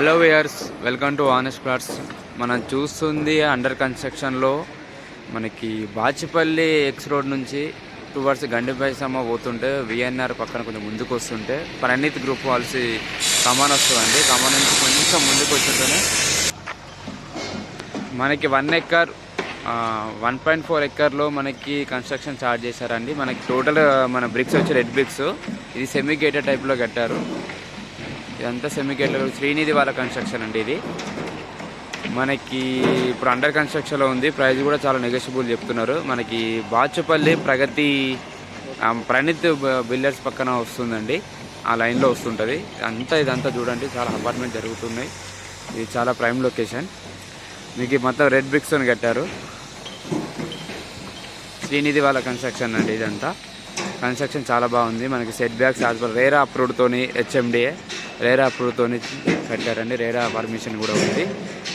Hello viewers, welcome to honest plots. మనం చూస్తుంది under కన్స్ట్రక్షన్లో మనకి బాచిపల్లి ఎక్స్ రోడ్ నుంచి టువర్డ్స్ గండిపైసమ్మ పోతుంటే విఎన్ఆర్ పక్కన కొంచెం ముందుకు వస్తుంటే ప్రణీత్ గ్రూప్ పాలసీ కమాన్ వస్తుందండి. కమాన్ నుంచి కొంచెం ముందుకు వచ్చుంటేనే మనకి 1 ఎకర్ 1.4 ఎకర్లో మనకి కన్స్ట్రక్షన్ స్టార్ట్ చేశారండి. మనకి టోటల్ మన బ్రిక్స్ వచ్చి రెడ్ బ్రిక్స్. ఇది సెమీ గేటెడ్ టైప్లో కట్టారు. ఇదంతా సెమీ గేటెడ్ శ్రీనిధి వాళ్ళ కన్స్ట్రక్షన్ అండి. ఇది మనకి ఇప్పుడు అండర్ కన్స్ట్రక్షన్లో ఉంది. ప్రైస్ కూడా చాలా నెగోషియబుల్ చెప్తున్నారు. మనకి బాచుపల్లి ప్రగతి ప్రణీత్ బిల్డర్స్ పక్కన వస్తుందండి. ఆ లైన్లో వస్తుంటుంది. ఇదంతా చూడండి, చాలా అపార్ట్మెంట్ జరుగుతున్నాయి. ఇది చాలా ప్రైమ్ లొకేషన్. మీకు మొత్తం రెడ్ బ్రిక్స్తో కట్టారు. శ్రీనిధి వాళ్ళ కన్స్ట్రక్షన్ అండి. ఇదంతా కన్స్ట్రక్షన్ చాలా బాగుంది. మనకి setbacks as per RERA అప్రూవ్డ్తోని హెచ్ఎండిఏ రేరా అప్రూవ్డ్తోని కట్టారండి. రేరా పర్మిషన్ కూడా ఉంది.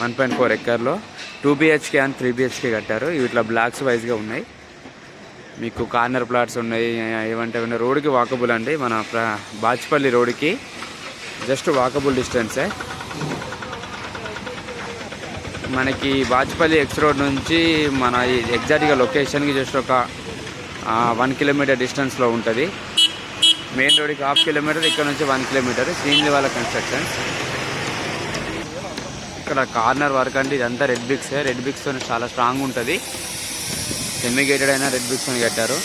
1.4 ఎకర్లో 2 BHK అండ్ 3 BHK కట్టారు. ఇవి ఇట్లా బ్లాక్స్ వైజ్గా ఉన్నాయి. మీకు కార్నర్ ప్లాట్స్ ఉన్నాయి. ఏమంటే రోడ్డుకి వాకబుల్ అండి. మన బాచిపల్లి రోడ్డుకి జస్ట్ వాకబుల్ డిస్టెన్సే. మనకి బాచిపల్లి ఎక్స్ రోడ్ నుంచి మన ఎగ్జాక్ట్గా లొకేషన్కి జస్ట్ ఒక 1 కిలోమీటర్ డిస్టెన్స్లో ఉంటుంది. మెయిన్ రోడ్కి 1/2 కిలోమీటర్, ఇక్కడ నుంచి 1 కిలోమీటర్. శ్రీనిధి వాళ్ళ కన్స్ట్రక్షన్. ఇక్కడ కార్నర్ వర్క్ అంటే ఇదంతా రెడ్ బ్రిక్సే. రెడ్ బ్రిక్స్తో చాలా స్ట్రాంగ్ ఉంటుంది. సెమీ గేటెడ్ అయినా రెడ్ బ్రిక్స్తో కట్టారు.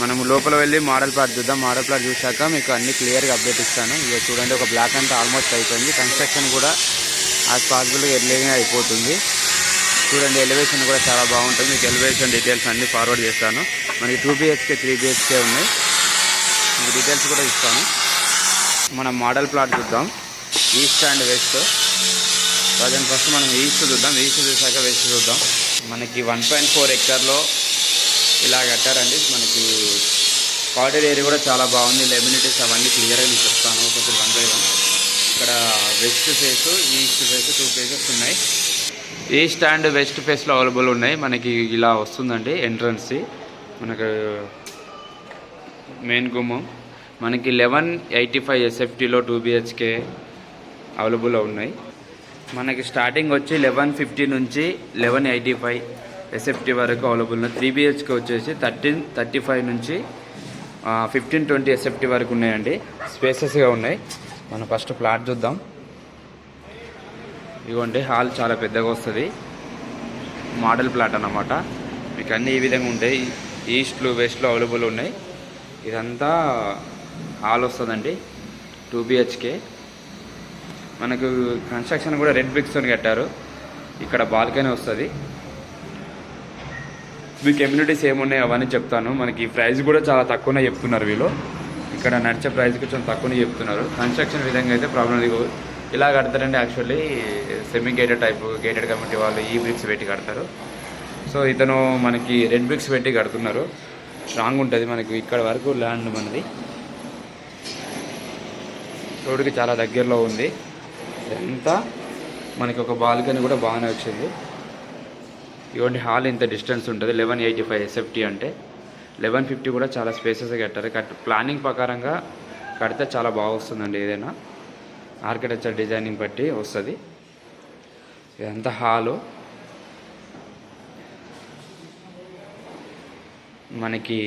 మనం లోపల వెళ్ళి మోడల్ ప్లాట్ చూద్దాం. మోడల్ ప్లాట్ చూశాక మీకు అన్ని క్లియర్గా అప్డేట్ ఇస్తాను. ఇక చూడండి, ఒక బ్లాక్ అంతా ఆల్మోస్ట్ అయిపోయింది. కన్స్ట్రక్షన్ కూడా యాజ్ పాసిబుల్గా ఎర్లీగా అయిపోతుంది. చూడండి, ఎలివేషన్ కూడా చాలా బాగుంటుంది. మీకు ఎలివేషన్ డీటెయిల్స్ అన్నీ ఫార్వర్డ్ చేస్తాను. మనకి 2 BHK 3 BHK ఉన్నాయి. మీకు డీటెయిల్స్ కూడా ఇస్తాను. మనం మోడల్ ప్లాట్ చూద్దాం. East and west. Present first మనం ఈస్ట్ చూద్దాం. ఈస్ట్ చూసాక వెస్ట్ చూద్దాం. మనకి 1.4 ఎకర్లో ఇలా కట్టారండి. మనకి కారిడార్ ఏరియా కూడా చాలా బాగుంది. లెమినిటీస్ అవన్నీ క్లియర్గా నేను చెప్తాను. కొంచెం 1 by 1. ఇక్కడ west face, east face 2 faces ఉన్నాయి. ఈస్ట్ అండ్ వెస్ట్ ఫేస్లో అవైలబుల్ ఉన్నాయి. మనకి ఇలా వస్తుందండి ఎంట్రన్స్. మనకు మెయిన్ గుమ్మం. మనకి 1185 SFTలో 2 BHK అవైలబుల్లో ఉన్నాయి. మనకి స్టార్టింగ్ వచ్చి 1150 నుంచి 1185 SFT వరకు అవైలబుల్ ఉన్నాయి. 3 BHK వచ్చేసి 1335 నుంచి 1520 SFT వరకు ఉన్నాయండి. స్పేసెస్గా ఉన్నాయి. మనం ఫస్ట్ ప్లాట్ చూద్దాం. ఇదిగోండి, హాల్ చాలా పెద్దగా వస్తుంది. మోడల్ ప్లాట్ అన్నమాట. మీకు అన్నీ ఈ విధంగా ఉంటాయి. ఈస్ట్లో వెస్ట్లో అవైలబుల్ ఉన్నాయి. ఇదంతా హాల్ వస్తుందండి. 2 BHK. మనకు కన్స్ట్రక్షన్ కూడా రెడ్ బ్రిక్స్తో కట్టారు. ఇక్కడ బాల్కనీ వస్తుంది. మీకు కమ్యూనిటీస్ ఏమున్నాయి అవన్నీ చెప్తాను. మనకి ప్రైస్ కూడా చాలా తక్కువనే చెప్తున్నారు వీళ్ళు. ఇక్కడ నడిచే ప్రైస్ కొంచెం తక్కువనే చెప్తున్నారు. కన్స్ట్రక్షన్ విధంగా అయితే ప్రాబ్లం లేదు. ఇలా కడతారండి. Actually semi gated type gated committee వాళ్ళు ఈ బ్రిక్స్ పెట్టి కడతారు. సో ఇతను మనకి రెడ్ బ్రిక్స్ పెట్టి కడుతున్నారు. స్ట్రాంగ్ ఉంటుంది. మనకి ఇక్కడ వరకు ల్యాండ్ మనది రోడ్డుకి చాలా దగ్గరలో ఉంది. ఇదంతా మనకి ఒక బాల్కనీ కూడా బాగానే వచ్చింది. ఇవన్నీ హాల్ ఇంత డిస్టెన్స్ ఉంటుంది. 1185 SFT అంటే 1150 కూడా చాలా స్పేసెస్ కట్టారు. ప్లానింగ్ ప్రకారంగా కడితే చాలా బాగా వస్తుందండి. ఏదైనా ఆర్కిటెక్చర్ డిజైనింగ్ బట్టి వస్తుంది. ఇదంతా హాలు. మనకి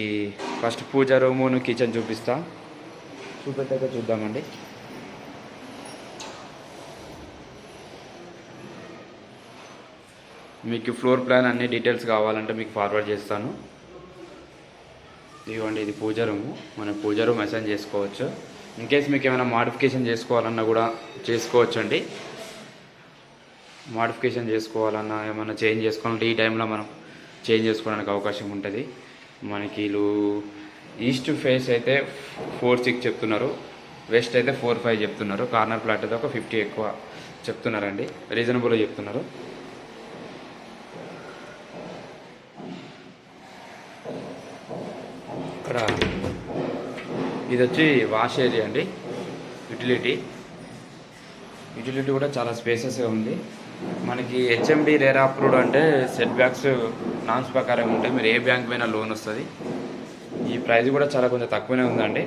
ఫస్ట్ పూజ రూమును కిచెన్ చూపెట్టాక చూద్దామండి. మీకు ఫ్లోర్ ప్లాన్ అన్ని డీటెయిల్స్ కావాలంటే మీకు ఫార్వర్డ్ చేస్తాను. ఇదిగోండి, ఇది పూజ రూము. మనం పూజ రూమ్ అసైన్ చేసుకోవచ్చు. ఇన్కేస్ మీకు ఏమైనా మాడిఫికేషన్ చేసుకోవాలన్నా కూడా చేసుకోవచ్చు అండి. మాడిఫికేషన్ చేసుకోవాలన్నా ఏమైనా చేంజ్ చేసుకోవాలంటే ఈ టైంలో మనం చేంజ్ చేసుకోవడానికి అవకాశం ఉంటుంది. మనకి వీళ్ళు ఈస్ట్ ఫేస్ అయితే 4.6 చెప్తున్నారు. వెస్ట్ అయితే 4.5 చెప్తున్నారు. కార్నర్ ప్లాట్ అయితే ఒక 50 ఎక్కువ చెప్తున్నారండి. రీజనబుల్గా చెప్తున్నారు. ఇక్కడ ఇది వచ్చి వాష్ ఏరియా అండి. యూటిలిటీ కూడా చాలా స్పేసెస్గా ఉంది. మనకి హెచ్ఎండి రేరా అప్రూవ్డ్ అంటే సెట్ బ్యాక్స్ నామ్స్ ప్రకారం ఉంటాయి. మీరు ఏ బ్యాంక్ పైన లోన్ వస్తుంది. ఈ ప్రైస్ కూడా చాలా కొంచెం తక్కువనే ఉందండి.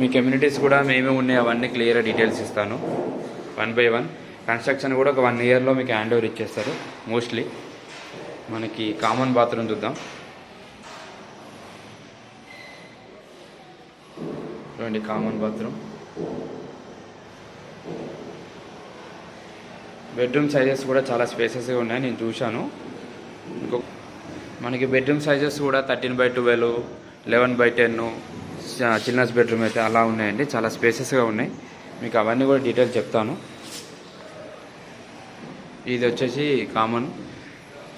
మీ కమ్యూనిటీస్ కూడా మేమే ఉన్నాయి, అవన్నీ క్లియర్గా డీటెయిల్స్ ఇస్తాను 1 by 1. కన్స్ట్రక్షన్ కూడా ఒక 1 yearలో మీకు హ్యాండ్ ఓవర్ ఇచ్చేస్తారు మోస్ట్లీ. మనకి కామన్ బాత్రూమ్ చూద్దాం. చూడండి కామన్ బాత్రూమ్. బెడ్రూమ్ సైజెస్ కూడా చాలా స్పేసెస్గా ఉన్నాయి, నేను చూశాను. మనకి బెడ్రూమ్ సైజెస్ కూడా 13 by 12, 11 by 10, చిల్డ్రన్స్ బెడ్రూమ్ అయితే అలా ఉన్నాయండి. చాలా స్పేసెస్గా ఉన్నాయి, మీకు అవన్నీ కూడా డీటెయిల్స్ చెప్తాను. ఇది వచ్చేసి కామన్.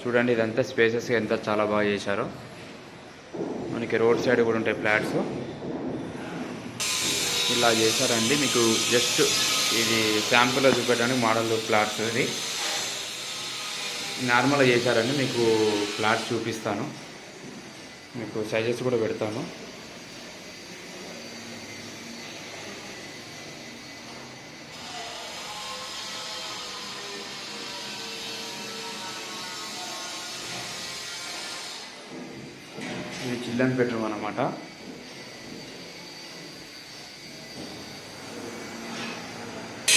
చూడండి ఇదంతా స్పేసెస్గా ఎంత చాలా బాగా చేశారో. మనకి రోడ్ సైడ్ కూడా ఉంటాయి ఫ్లాట్స్, ఇలా చేశారండి. మీకు జస్ట్ ఇది శాంపుల్గా చూపెట్టడానికి మోడల్ ఫ్లాట్స్, ఇది నార్మల్గా చేశారండి. మీకు ఫ్లాట్స్ చూపిస్తాను, మీకు సైజెస్ కూడా పెడతాను. ఇది చిల్డ్రన్స్ బెడ్రూమ్ అన్నమాట.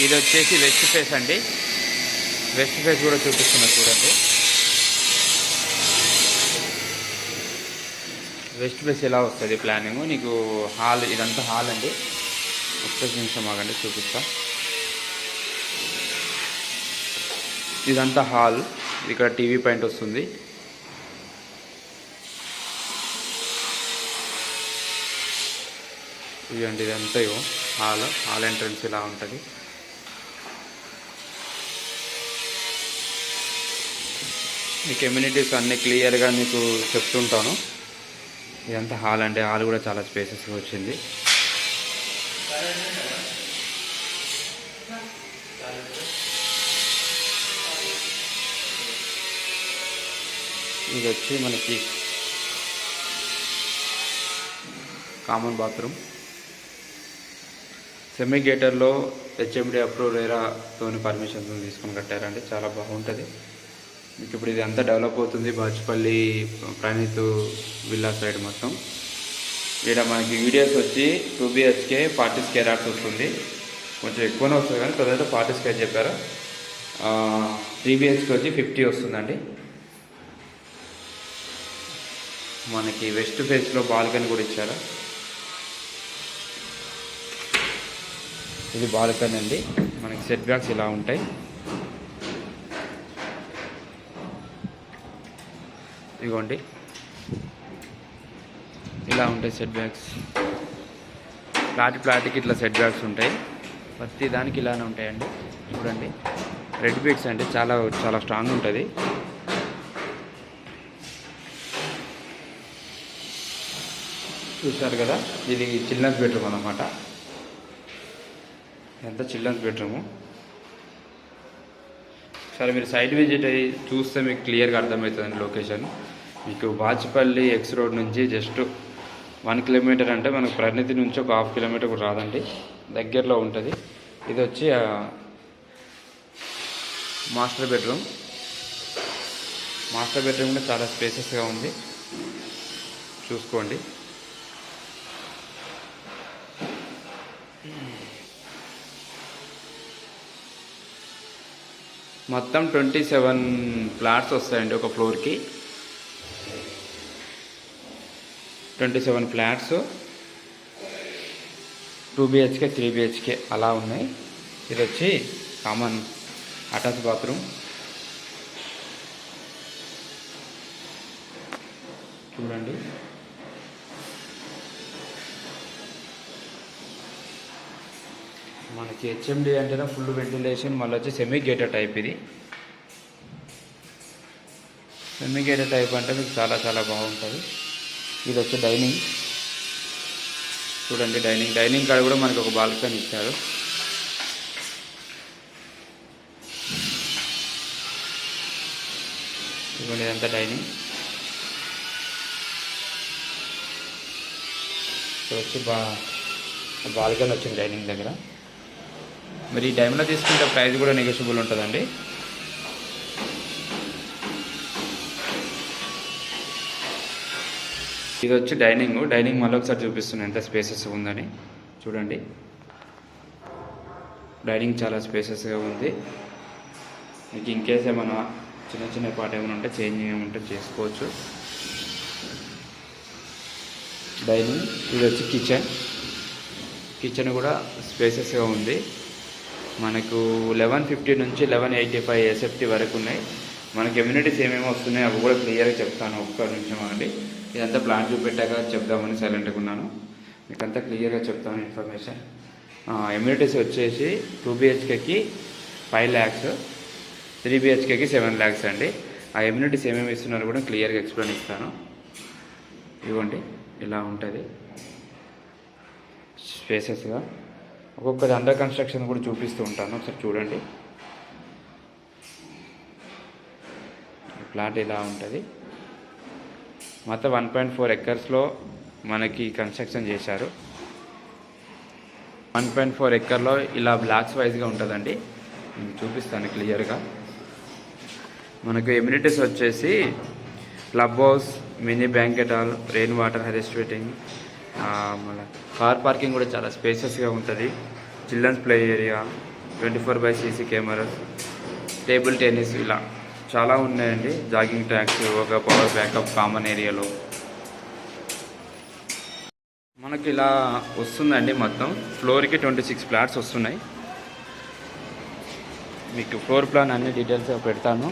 ఇది వచ్చేసి వెస్ట్ ఫేస్ అండి. వెస్ట్ ఫేస్ కూడా చూపిస్తున్నా చూడండి. వెస్ట్ ఫేస్ ఎలా వస్తుంది ప్లానింగ్. నీకు హాల్, ఇదంతా హాల్ అండి. ఒక్క నిమిషం ఆగండి చూపిస్తా. ఇదంతా హాల్, ఇక్కడ టీవీ పాయింట్ వస్తుంది. ఇదండి ఇదంతా హాల్ ఎంట్రన్స్ ఇలా ఉంటుంది. మీ కమ్యూనిటీస్ అన్నీ క్లియర్గా మీకు చెప్తుంటాను. ఇదంతా హాల్ అండి, హాల్ కూడా చాలా స్పేసెస్గా వచ్చింది. ఇది వచ్చి మనకి కామన్ బాత్రూమ్. సెమీ గేటర్లో హెచ్ఎండి అప్రూవ్ రేరాతో పర్మిషన్స్ తీసుకొని కట్టారండి, చాలా బాగుంటుంది. మీకు ఇప్పుడు ఇది అంతా డెవలప్ అవుతుంది, బాచుపల్లి ప్రణీత్ విల్లా సైడ్ మొత్తం. ఇక్కడ మనకి వీడియోస్ వచ్చి 2 BHK 40 square yards వస్తుంది, కొంచెం ఎక్కువనే వస్తుంది కానీ ప్రజెంట్ 40 square చెప్పారు. 3 BHK వచ్చి 50 వస్తుందండి. మనకి వెస్ట్ ఫేస్లో బాల్కనీ కూడా ఇచ్చారు. ఇది బాల్కనీ అండి. మనకి సెట్ బ్యాక్స్ ఇలా ఉంటాయి. ఇదిగోండి ఇలా ఉంటాయి సెట్ బ్యాక్స్. ఫ్లాట్కి ఇట్లా సెట్ బ్యాక్స్ ఉంటాయి, ప్రతి దానికి ఇలానే ఉంటాయండి. చూడండి రెడ్ బ్రిక్స్ అండి, చాలా చాలా స్ట్రాంగ్ ఉంటుంది. చూసారు కదా, ఇది చిల్డ్రన్స్ బెడ్రూమ్ అన్నమాట. ఎంత చిల్డ్రన్స్ బెడ్రూము. సరే మీరు సైట్ విజిట్ అయ్యి చూస్తే మీకు క్లియర్గా అర్థమవుతుందండి లొకేషన్. మీకు బాచుపల్లి ఎక్స్ రోడ్ నుంచి జస్ట్ 1 kilometer అంటే మనకు పరిణితి నుంచి ఒక 1/2 kilometer కూడా రాదండి, దగ్గరలో ఉంటుంది. ఇది వచ్చి మాస్టర్ బెడ్రూమ్. మాస్టర్ బెడ్రూమ్ కూడా చాలా స్పేసెస్గా ఉంది, చూసుకోండి. మొత్తం 27 ఫ్లాట్స్ వస్తాయండి ఒక ఫ్లోర్కి. 27 ఫ్లాట్స్, 2 BHK 3 BHK అలా ఉన్నాయి. ఇది వచ్చి కామన్ అటాచ్ బాత్రూమ్. చూడండి మనకి హెచ్ఎండి అంటేనే ఫుల్ వెంటిలేషన్, మళ్ళీ వచ్చి సెమీ గేటెడ్ టైప్. ఇది సెమీ గేటెడ్ టైప్ అంటే మీకు చాలా చాలా బాగుంటుంది. ఇది వచ్చి డైనింగ్. చూడండి డైనింగ్ కాడ కూడా మనకి ఒక బాల్కనీ ఇచ్చారు. చూడండి ఇదంతా డైనింగ్. ఇక్కడ వచ్చి బాల్కనీ వచ్చింది డైనింగ్ దగ్గర. మరి ఈ టైంలో తీసుకుంటే ప్రైస్ కూడా నెగోషియబుల్ ఉంటుందండి. ఇది వచ్చి డైనింగ్ మళ్ళీ ఒకసారి చూపిస్తున్నాను ఎంత స్పేసెస్ ఉందని. చూడండి, డైనింగ్ చాలా స్పేసెస్గా ఉంది. మీకు ఇన్కేస్ ఏమైనా చిన్న చిన్న పార్ట్ ఏమైనా ఉంటే చేంజ్ ఏమంటే చేసుకోవచ్చు. డైనింగ్, ఇది వచ్చి కిచెన్ కూడా స్పేసెస్గా ఉంది. మనకు 1150 నుంచి 1185 ఎస్ఎఫ్టీ వరకు ఉన్నాయి. మనకి ఎమ్యూనిటీస్ ఏమేమి వస్తున్నాయి అవి కూడా క్లియర్గా చెప్తాను. ఒక్క నిమిషం అండి, ఇదంతా ప్లాన్ చూపెట్టాక చెప్దామని సైలెంట్గా ఉన్నాను. మీకు అంతా క్లియర్గా చెప్తాను ఇన్ఫర్మేషన్. ఎమ్యూనిటీస్ వచ్చేసి 2 BHKకి 5 lakhs, 3 BHKకి 7 lakhs అండి. ఆ ఎమ్యూనిటీస్ ఏమేమి ఇస్తున్నారో కూడా క్లియర్గా ఎక్స్ప్లెయిన్ ఇస్తాను. ఇవ్వండి, ఇలా ఉంటుంది స్పేసెస్గా. ఒక్కొక్కది అండర్ కన్స్ట్రక్షన్ కూడా చూపిస్తూ ఉంటాను, ఒకసారి చూడండి. ప్లాట్ ఇలా ఉంటుంది. మొత్తం 1.4 acresలో మనకి కన్స్ట్రక్షన్ చేశారు. 1.4 acreలో ఇలా బ్లాక్స్ వైజ్గా ఉంటుందండి. నేను చూపిస్తాను క్లియర్గా. మనకు ఎమ్యూనిటీస్ వచ్చేసి club house, mini banquet hall, rain water harvesting, మళ్ళీ కార్ పార్కింగ్ కూడా చాలా స్పేసెస్గా ఉంటుంది. Children's play area, 24/CC cameras, table tennis, ఇలా చాలా ఉన్నాయండి. జాగింగ్ ట్రాక్స్, ఒక పవర్ బ్యాకప్ కామన్ ఏరియాలో మనకి ఇలా వస్తుందండి. మొత్తం ఫ్లోర్కి 26 ఫ్లాట్స్ వస్తున్నాయి. మీకు ఫ్లోర్ ప్లాన్ అన్ని డీటెయిల్స్గా పెడతాను,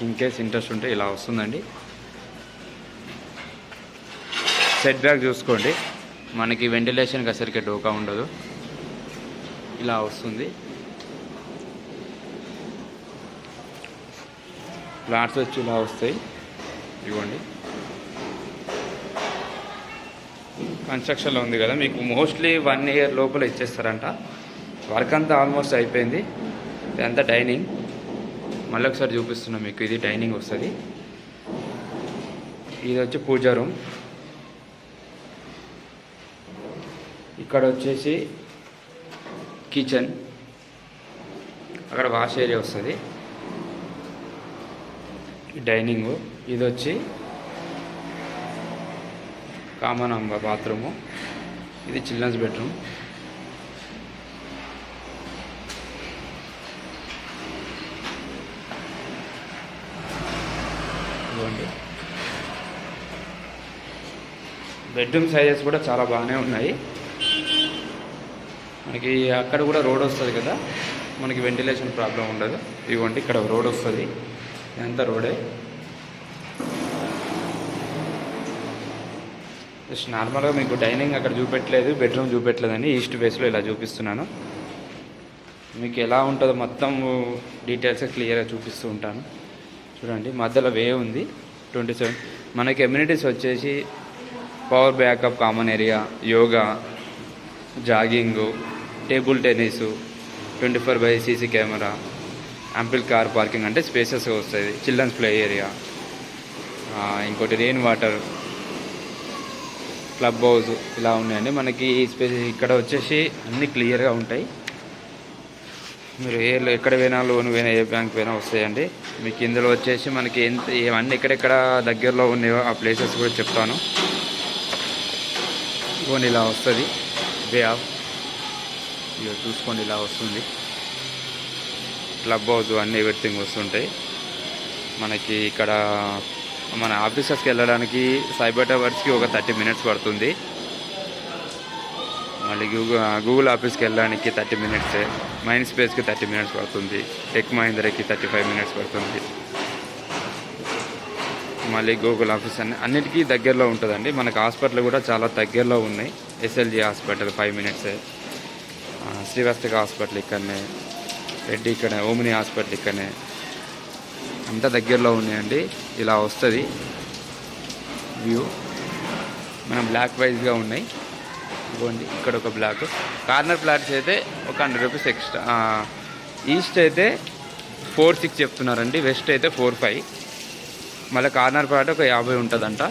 ఇన్కేస్ ఇంట్రెస్ట్ ఉంటే. ఇలా వస్తుందండి. సెట్ బ్యాక్ చూసుకోండి, మనకి వెంటిలేషన్కి అసలుకి డోకా ఉండదు. ఇలా వస్తుంది. ఫ్లాట్స్ వచ్చి ఇలా వస్తాయి. ఇవ్వండి, కన్స్ట్రక్షన్లో ఉంది కదా, మీకు మోస్ట్లీ 1 year లోపల ఇచ్చేస్తారంట. వర్క్ అంతా ఆల్మోస్ట్ అయిపోయింది. ఇదంతా డైనింగ్, మళ్ళీ ఒకసారి చూపిస్తున్నాం మీకు. ఇది డైనింగ్ వస్తుంది. ఇది వచ్చి పూజా రూమ్. ఇక్కడ వచ్చేసి కిచెన్, అక్కడ వాష్ ఏరియా వస్తుంది. డైనింగ్, ఇది వచ్చి కామన్ బాత్రూము, ఇది చిల్డ్రన్స్ బెడ్రూమ్. ఇవ్వండి, బెడ్రూమ్ సైజెస్ కూడా చాలా బాగానే ఉన్నాయి. మనకి అక్కడ కూడా రోడ్ వస్తుంది కదా, మనకి వెంటిలేషన్ ప్రాబ్లం ఉండదు. ఇవ్వండి, ఇక్కడ రోడ్ వస్తుంది, ఇదంతా రోడే. జస్ట్ నార్మల్గా మీకు డైనింగ్ అక్కడ చూపెట్టలేదు, బెడ్రూమ్ చూపెట్టలేదని ఈస్ట్ ఫేస్లో ఇలా చూపిస్తున్నాను. మీకు ఎలా ఉంటుందో మొత్తం డీటెయిల్స్గా క్లియర్గా చూపిస్తూ ఉంటాను. చూడండి, మధ్యలో వే ఉంది. 27 మనకి ఎమ్యూనిటీస్ వచ్చేసి power backup common area, yoga, jogging, table tennis, 24/CC camera, ample car parking అంటే స్పేసెస్గా వస్తుంది. చిల్డ్రన్స్ ప్లే ఏరియా, ఇంకోటి రెయిన్ వాటర్, క్లబ్ హౌస్, ఇలా ఉన్నాయండి. మనకి ఈ స్పేస్ ఇక్కడ వచ్చేసి అన్నీ క్లియర్గా ఉంటాయి. మీరు ఎక్కడ పోయినా లోన్ పోయినా ఏ బ్యాంక్ పోయినా వస్తాయండి. మీకు ఇందులో వచ్చేసి మనకి ఏమన్నీ ఎక్కడెక్కడ దగ్గరలో ఉన్నాయో ఆ ప్లేసెస్ కూడా చెప్తాను. ఇవన్నీ ఇలా వస్తుంది. వే ఆఫ్ ఇక చూసుకోండి, ఇలా వస్తుంది. క్లబ్ హౌస్ అన్నీ ఎవ్రీథింగ్ వస్తుంటాయి. మనకి ఇక్కడ మన ఆఫీసర్స్కి వెళ్ళడానికి సైబర్ టవర్స్కి ఒక 30 minutes పడుతుంది. మళ్ళీ గూగుల్ ఆఫీస్కి వెళ్ళడానికి 30 minutes, మైండ్ స్పేస్కి 30 minutes పడుతుంది, టెక్ మహీంద్రాకి 35 minutes పడుతుంది. మళ్ళీ గూగుల్ ఆఫీస్ అన్నిటికీ దగ్గరలో ఉంటుందండి. మనకు హాస్పిటల్ కూడా చాలా దగ్గరలో ఉన్నాయి. SLG హాస్పిటల్ 5 minutes, శ్రీవస్తిక హాస్పిటల్ ఇక్కడనే, రెడ్డి ఇక్కడ, ఓమిని హాస్పిటల్ ఇక్కడనే, అంతా దగ్గరలో ఉన్నాయండి. ఇలా వస్తుంది వ్యూ. మనం బ్లాక్ వైజ్గా ఉన్నాయి. ఇవ్వండి, ఇక్కడ ఒక బ్లాక్. కార్నర్ ఫ్లాట్స్ అయితే ఒక 100 rupees ఎక్స్ట్రా. ఈస్ట్ అయితే 4,600 చెప్తున్నారండి, వెస్ట్ అయితే 4,500. మళ్ళీ కార్నర్ ఫ్లాట్ ఒక 50 ఉంటుందంట.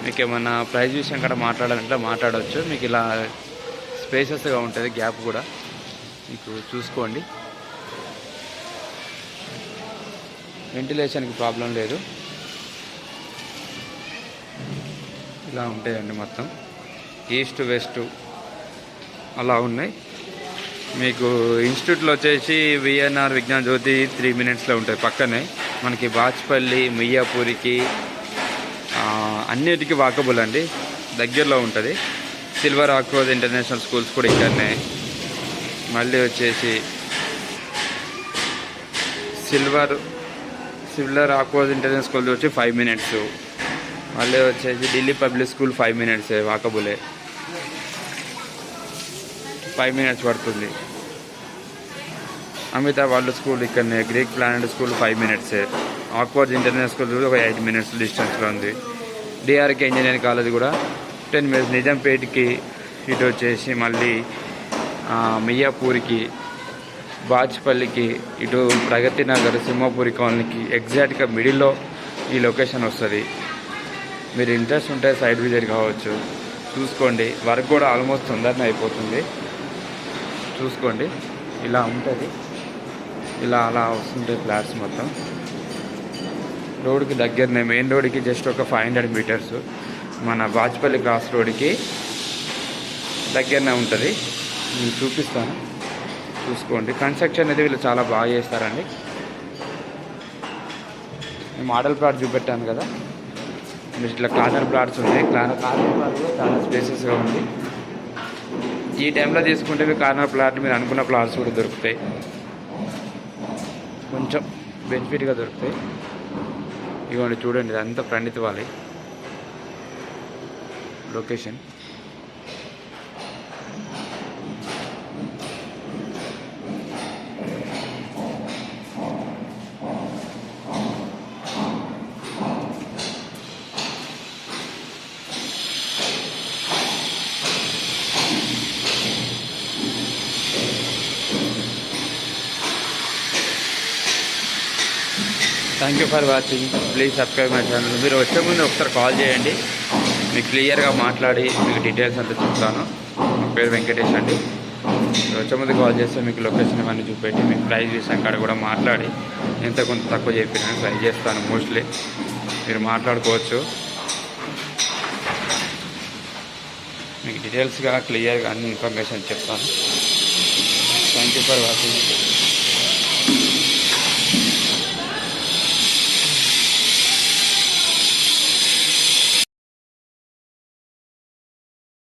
మీకు ఏమన్నా ప్రైస్ విషయం కూడా మాట్లాడాలంటే మాట్లాడవచ్చు. మీకు ఇలా స్పేసెస్గా ఉంటుంది, గ్యాప్ కూడా మీకు చూసుకోండి. వెంటిలేషన్కి ప్రాబ్లం లేదు. ఇలా ఉంటాయండి మొత్తం. ఈస్ట్ వెస్ట్ అలా ఉన్నాయి. మీకు ఇన్స్టిట్యూట్లో వచ్చేసి విఎన్ఆర్ విజ్ఞాన జ్యోతి 3 minutesలో ఉంటుంది పక్కనే. మనకి బాచ్పల్లి మియాపూరికి అన్నిటికీ వాకబుల్ అండి, దగ్గరలో ఉంటుంది. సిల్వర్ ఆక్రోజ్ ఇంటర్నేషనల్ స్కూల్స్ కూడా ఇక్కడనే. మళ్ళీ వచ్చేసి సిల్వర్ ఆక్రోజ్ ఇంటర్నేషనల్ స్కూల్ వచ్చి 5 minutes. మళ్ళీ వచ్చేసి Delhi public school 5 minutes వాకబులే, 5 minutes పడుతుంది. అమితాబ్ వాళ్ళ స్కూల్ ఇక్కడనే. Greek planet school 5 minutes. Awkward international school ఒక 8 minutes డిస్టెన్స్లో ఉంది. డిఆర్కే ఇంజనీరింగ్ కాలేజ్ కూడా 10 minutes. నిజాంపేట్కి ఇటు వచ్చేసి మళ్ళీ మియాపూర్కి, బాచ్పల్లికి, ఇటు ప్రగతి నగర్, సింహపూరి కాలనీకి ఎగ్జాక్ట్గా మిడిల్లో ఈ లొకేషన్ వస్తుంది. మీరు ఇంట్రెస్ట్ ఉంటే సైడ్ విజిట్ కావచ్చు, చూసుకోండి. వర్క్ కూడా ఆల్మోస్ట్ తొందరనే అయిపోతుంది. చూసుకోండి, ఇలా ఉంటుంది, ఇలా అలా వస్తుంటాయి ఫ్లాట్స్ మొత్తం. రోడ్కి దగ్గరనే, మెయిన్ రోడ్కి జస్ట్ ఒక 500 meters మన బాచ్పల్లి క్రాస్ రోడ్కి దగ్గరనే ఉంటుంది. నేను చూపిస్తాను, చూసుకోండి. కన్స్ట్రక్షన్ అనేది వీళ్ళు చాలా బాగా చేస్తారండి. మోడల్ ప్లాట్ చూపెట్టాను కదా, మీరు ఇట్లా కార్నర్ ప్లాట్స్ ఉన్నాయి. కార్నర్ ప్లాట్ కూడా చాలా స్పేసెస్గా ఉంది. ఈ టైంలో తీసుకుంటే మీ కార్నర్ ప్లాట్ మీరు అనుకున్న ప్లాట్స్ కూడా దొరుకుతాయి, కొంచెం బెనిఫిట్గా దొరుకుతాయి. ఇవ్వండి చూడండి, ఇదంతా ప్రణీత్ వాలి location. Thank you for watching. Please subscribe my channel. మీరు వచ్చే ముందు ఒకసారి కాల్ చేయండి, మీకు క్లియర్గా మాట్లాడి మీకు డీటెయిల్స్ అంతా చెప్తాను. నా పేరు వెంకటేష్ అండి. వచ్చే ముందు కాల్ చేస్తే మీకు లొకేషన్ ఇవన్నీ చూపెట్టి మీకు ప్రైస్ విషయం కాడ కూడా మాట్లాడి ఎంత కొంత తక్కువ చెప్పినాను ట్రై చేస్తాను. మోస్ట్లీ మీరు మాట్లాడుకోవచ్చు. మీకు డీటెయిల్స్గా క్లియర్గా అన్ని ఇన్ఫర్మేషన్ చెప్తాను. Thank you for watching.